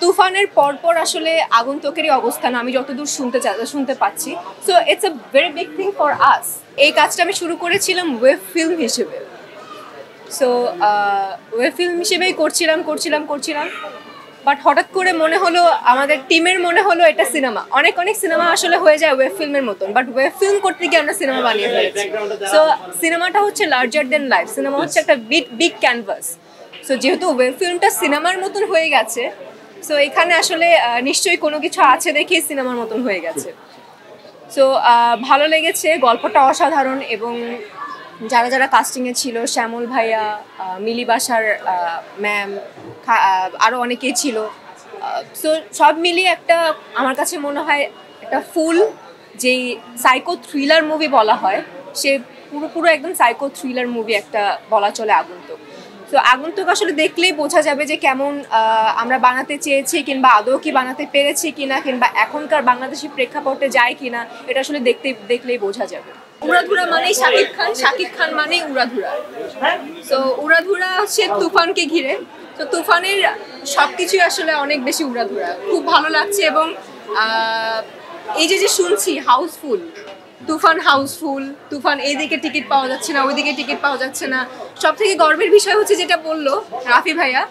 তুফানের পরপর আসলে আগন্তুকেরই অবস্থান আমি যতদূর শুনতে পাচ্ছি। So it's a very big thing for us. এই কাজটা আমি শুরু করেছিলাম ওয়েব ফিল্ম হিসেবে। সো ওয়েব ফিল্ম হিসেবেই করছিলাম বাট হঠাৎ করে মনে হলো, আমাদের টিমের মনে হলো এটা সিনেমা। অনেক সিনেমা আসলে হয়ে যায় ওয়েব ফিল্মের মতন, বাট ওয়েব ফিল্ম করতে গিয়ে আমরা সিনেমা বানিয়ে ফেলেছি। সো সিনেমাটা হচ্ছে লার্জার দেন লাইফ, সিনেমা হচ্ছে একটা বিগ ক্যানভাস। সো যেহেতু ওয়েব ফিল্মটা সিনেমার মতন হয়ে গেছে, সো এখানে আসলে নিশ্চয়ই কোনো কিছু আছে দেখেই সিনেমার মতন হয়ে গেছে। সো ভালো লেগেছে, গল্পটা অসাধারণ, এবং যারা কাস্টিংয়ে ছিল, শ্যামল ভাইয়া, মিলি বাসার ম্যাম, আরও অনেকেই ছিল। সো সব মিলিয়ে একটা, আমার কাছে মনে হয় একটা ফুল যেই সাইকো থ্রিলার মুভি বলা হয়, সে পুরো একদম সাইকো থ্রিলার মুভি একটা বলা চলে আগন্তুক। তো আগন্তুক আসলে দেখলেই বোঝা যাবে যে কেমন আমরা বানাতে চেয়েছি, কিংবা আদৌ কি বানাতে পেরেছি কিনা, কিংবা এখনকার বাংলাদেশি প্রেক্ষাপটে যায় কিনা, এটা আসলে দেখলেই বোঝা যাবে। উড়াধুরা মানেই শাকিব খান মানেই উড়াধুরা। তো উড়াধুরা হচ্ছে তুফানকে ঘিরে। তো তুফানের সবকিছুই আসলে অনেক বেশি উড়াধুরা, খুব ভালো লাগছে। এবং এই যে শুনছি হাউসফুল, তুফান এইদিকে টিকিট পাওয়া যাচ্ছে না, ওইদিকে টিকিট পাওয়া যাচ্ছে না। সব থেকে গর্বের বিষয় হচ্ছে যেটা বললো রাফি ভাইয়া,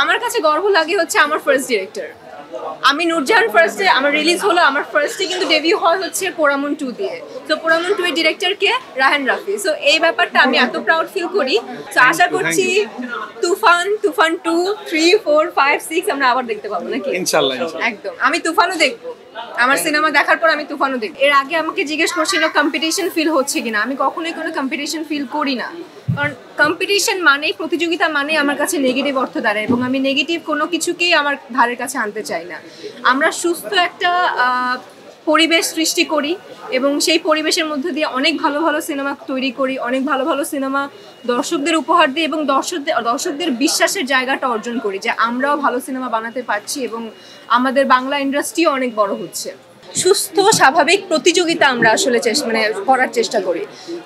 আমার কাছে গর্ব লাগে হচ্ছে আমার ফার্স্ট ডিরেক্টর। আমি নূরজাহান ফার্স্টে আমার রিলিজ হলো, আমার ফার্স্টে কিন্তু ডেবিউ হয় হচ্ছে পোড়ামন 2 দিয়ে। তো পোড়ামন 2 এর ডিরেক্টর কে? রায়হান রাফি। সো এই ব্যাপারটা আমি এত প্রাউড ফিল করি। সো আশা করছি তুফান 2, 3, 4, 5, 6 আমরা আবার দেখতে পাবো নাকি? ইনশাআল্লাহ। একদম, আমি তুফানও দেখবো। আমার সিনেমা দেখার পর আমি তুফানও দেখবো। এর আগে আমাকে জিজ্ঞেস করছিল কম্পিটিশন ফিল হচ্ছে কিনা। আমি কখনোই কোনো কম্পিটিশন ফিল করি না, কারণ কম্পিটিশন মানেই, প্রতিযোগিতা মানেই আমার কাছে নেগেটিভ অর্থ দাঁড়ায়, এবং আমি নেগেটিভ কোনো কিছুকেই আমার ধারের কাছে আনতে চাই না। আমরা সুস্থ একটা পরিবেশ সৃষ্টি করি, এবং সেই পরিবেশের মধ্যে দিয়ে অনেক ভালো সিনেমা তৈরি করি, অনেক ভালো সিনেমা দর্শকদের উপহার দিই, এবং দর্শকদের বিশ্বাসের জায়গাটা অর্জন করি যে আমরাও ভালো সিনেমা বানাতে পারছি, এবং আমাদের বাংলা ইন্ডাস্ট্রিও অনেক বড় হচ্ছে। সুস্থ স্বাভাবিক প্রতিযোগিতা আমরা আসলে করার চেষ্টা করি।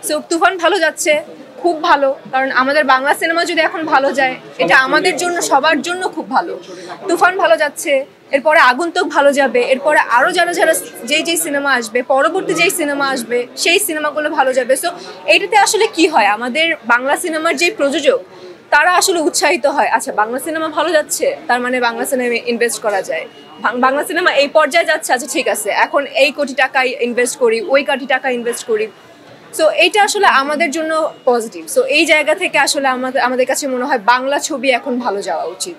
সো তুফান ভালো যাচ্ছে, খুব ভালো, কারণ আমাদের বাংলা সিনেমা যদি এখন ভালো যায়, এটা আমাদের জন্য, সবার জন্য খুব ভালো। তুফান ভালো যাচ্ছে, এরপরে আগন্তুক ভালো যাবে, এরপরে আরও যারা যেই সিনেমা আসবে, পরবর্তী যেই সিনেমা আসবে, সেই সিনেমাগুলো ভালো যাবে। সো এইটাতে আসলে কি হয়, আমাদের বাংলা সিনেমার যে প্রযোজক, তারা আসলে উৎসাহিত হয়, আচ্ছা বাংলা সিনেমা ভালো যাচ্ছে, তার মানে বাংলা সিনেমা ইনভেস্ট করা যায়। বাংলা সিনেমা এই পর্যায়ে যাচ্ছে, আচ্ছা ঠিক আছে, এখন এই কোটি টাকা ইনভেস্ট করি, ওই কোটি টাকা ইনভেস্ট করি। সো এইটা আসলে আমাদের জন্য পজিটিভ। সো এই জায়গা থেকে আসলে আমাদের কাছে মনে হয় বাংলা ছবি এখন ভালো যাওয়া উচিত।